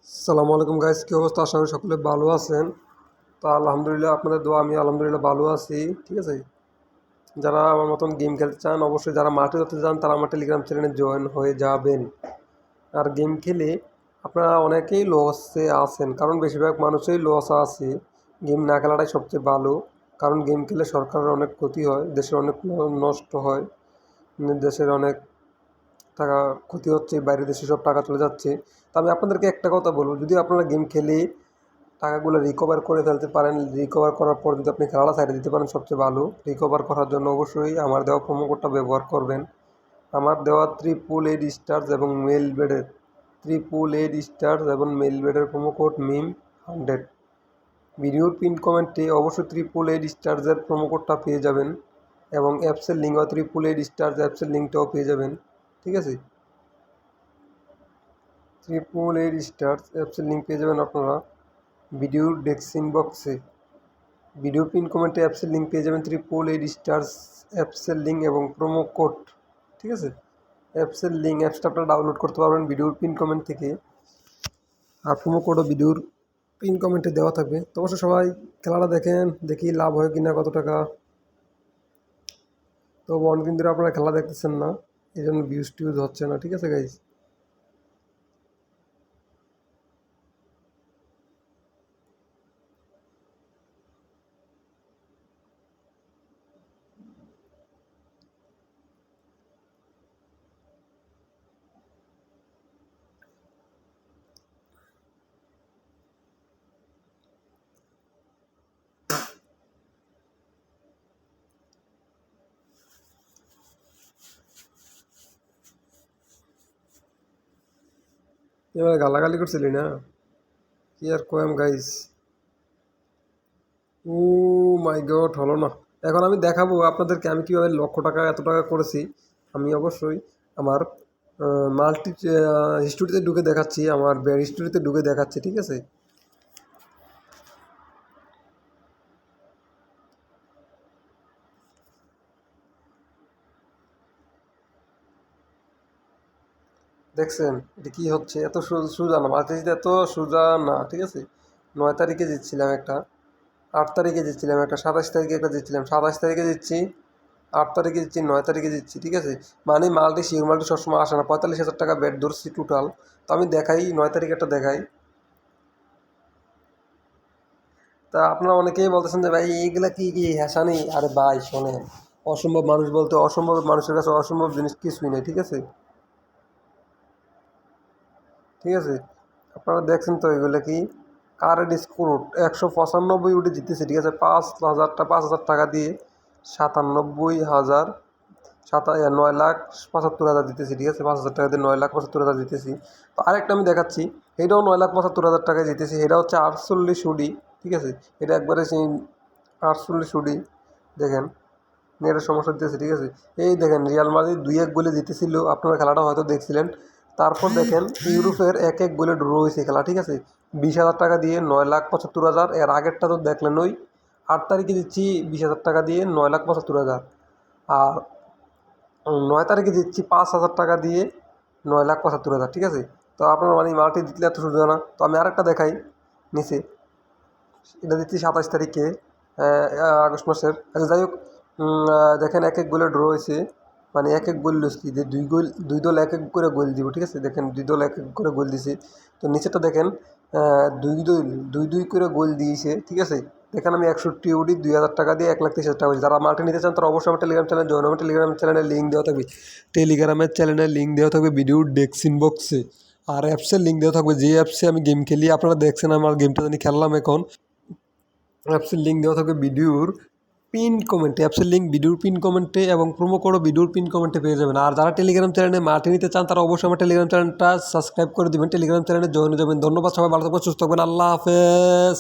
আসসালামু আলাইকুম গাইস, কী অবস্থা? আশা করি সকলে ভালো আছেন। তো আলহামদুলিল্লাহ, আপনাদের দোয়া আমি আলহামদুলিল্লাহ ভালো আছি। ঠিক আছে, যারা আমার মতন গেম খেলতে চান, অবশ্যই যারা মাঠে যেতে চান তারা আমার টেলিগ্রাম চ্যানেলে জয়েন হয়ে যাবেন। আর গেম খেলে আপনারা অনেকেই লসে আছেন, কারণ বেশিরভাগ মানুষই লস আছে। গেম না খেলাটাই সবচেয়ে ভালো, কারণ গেম খেলে সরকারের অনেক ক্ষতি হয়, দেশের অনেক নষ্ট হয়, দেশের অনেক টাকা ক্ষতি হচ্ছে, বাইরের দেশে সব টাকা চলে যাচ্ছে। তো আমি আপনাদেরকে একটা কথা বলবো, যদি আপনারা গেম খেলে টাকাগুলো রিকভার করে ফেলতে পারেন, রিকভার করার পর যদি আপনি খেলাটা সাইডে দিতে পারেন সবচেয়ে ভালো। রিকভার করার জন্য অবশ্যই আমার দেওয়া প্রোমো কোডটা ব্যবহার করবেন। আমার দেওয়া 888 এবং মেল বেডের 888 এবং মেল বেডের প্রোমো কোড MIM100। ভিডিওর পিন কমেন্টে অবশ্যই 888 প্রোমো কোডটা পেয়ে যাবেন, এবং অ্যাপসের লিঙ্ক বা 888 অ্যাপসের লিঙ্কটাও পেয়ে যাবেন। ঠিক আছে, 888 অ্যাপসের লিঙ্ক পেয়ে যাবেন আপনারা ভিডিওর ডেস্ক্রিপশন বক্সে। ভিডিও পিন কমেন্টে অ্যাপসের লিঙ্ক পেয়ে যাবেন 888 অ্যাপসের লিঙ্ক এবং প্রোমো কোড। ঠিক আছে, অ্যাপসটা আপনারা ডাউনলোড করতে পারবেন ভিডিওর পিন কমেন্ট থেকে, আর প্রোমো কোডও ভিডিওর পিন কমেন্টে দেওয়া থাকবে। তো অবশ্যই সবাই খেলাটা দেখেন, দেখি লাভ হয় কিনা, কত টাকা। তো অনেকদিন ধরে আপনারা খেলা দেখতেছেন না, এই জন্য ভিউজ টিউজ হচ্ছে না। ঠিক আছে গাইজ, এবার গালাগালি করছিলি না, কি আর কয়াম গাইজ। ও মাই গড, হলো না। এখন আমি দেখাবো আপনাদেরকে আমি কীভাবে লক্ষ টাকা এত টাকা করেছি। আমি অবশ্যই আমার মাল্টি হিস্টোরিতে ঢুকে দেখাচ্ছি, আমার বের হিস্টোরিতে ঢুকে দেখাচ্ছি। ঠিক আছে, দেখছেন এটা কি হচ্ছে? এত সোজা না, মাল্টি এত সোজা না। ঠিক আছে, 9 তারিখে জিতছিলাম একটা, 8 তারিখে জিতছিলাম একটা, 27 তারিখে একটা জিতছিলাম, 27 তারিখে জিতছি, 8 তারিখে জিতছি, 9 তারিখে জিতছি। ঠিক আছে, মানে মাল্টি শিওর মাল্টি সবসময় আসে না। 45,000 টাকা ব্যাট ধরছি টোটাল। তো আমি দেখাই 9 তারিখে একটা দেখাই। তা আপনারা অনেকেই বলতেছেন যে ভাই এইগুলা কি কি হ্যাসানি। আরে ভাই শোনেন, অসম্ভব মানুষ বলতে অসম্ভব, মানুষের কাছে অসম্ভব জিনিস কিছুই নেই। ঠিক আছে, ঠিক আছে, আপনারা দেখছেন তো এগুলো কি কারেন্ট স্কোর 195 উঠে জিতেছে। ঠিক আছে, 5,000 টাকা দিয়ে 97,000 9,75,000 দিতেছি। ঠিক আছে, 5,000 টাকা দিয়ে 9,75,000 দিতেছি। তো আরেকটা আমি দেখাচ্ছি, এটাও 9,75,000 টাকায় জিতেছি। এটা হচ্ছে 48 উডি। ঠিক আছে, এটা একবারে সেই 48 উডি। দেখেন নেটের সমস্যা দিতেছে। ঠিক আছে, এই দেখেন রিয়াল মাদ্রিদ 2-1 গোলে জিতেছিল, আপনারা খেলাটা হয়তো দেখছিলেন। তারপর দেখেন ইউরোপের 1-1 গোলে ড্র হয়েছে খেলা। ঠিক আছে, 20,000 টাকা দিয়ে 9,75,000। এর আগেরটা তো দেখলেন, ওই 8 তারিখে দিচ্ছি 20,000 টাকা দিয়ে 9,75,000। আর 9 তারিখে দিচ্ছি 5,000 টাকা দিয়ে 9,75,000। ঠিক আছে, তো আপনার মানে মাল্টি দিতে এত সুবিধা না। তো আমি আরেকটা দেখাই নিচে, এটা দিচ্ছি 27 তারিখে আগস্ট মাসের। আচ্ছা যাই হোক, দেখেন 1-1 গোলে ড্র হয়েছে, মানে 1-1 গোল লুচকি যে দুই দল 1-1 করে গোল দিব। ঠিক আছে, দেখেন 2 দল 1-1 করে গোল দিছে। তো নিচেটা দেখেন দুই করে গোল দিয়েছে। ঠিক আছে, দেখেন আমি 61 উডি 2,000 টাকা দিয়ে 1,30,000 টাকা হয়েছে। যারা মাল্টি নিতে চান তারা অবশ্যই আমার টেলিগ্রাম চ্যানেল জয়েন হবে। টেলিগ্রাম চ্যানেলের লিঙ্ক দেওয়া থাকবে, ভিডিওর ডেস্ক্রিপশন বক্সে। আর অ্যাপসের লিঙ্ক দেওয়া থাকবে, যে অ্যাপসে আমি গেম খেলি। আপনারা দেখছেন আমার গেমটা জানি খেললাম এখন। অ্যাপসের লিঙ্ক দেওয়া থাকবে ভিডিওর পিন কমেন্টে, অ্যাপসের লিঙ্ক ভিডিওর পিন কমেন্টে, এবং প্রোমো কোডও ভিডিওর পিন কমেন্টে পেয়ে যাবেন। আর যারা টেলিগ্রাম চ্যানেলে মাঠে নিতে চান তারা অবশ্যই আমার টেলিগ্রাম চ্যানেলটা সাবস্ক্রাইব করে দেবেন, টেলিগ্রাম চ্যানেলে জয়েন হয়ে যাবেন। ধন্যবাদ, সবাই ভালো থাকবেন, সুস্থ থাকবেন, আল্লাহ হাফেজ।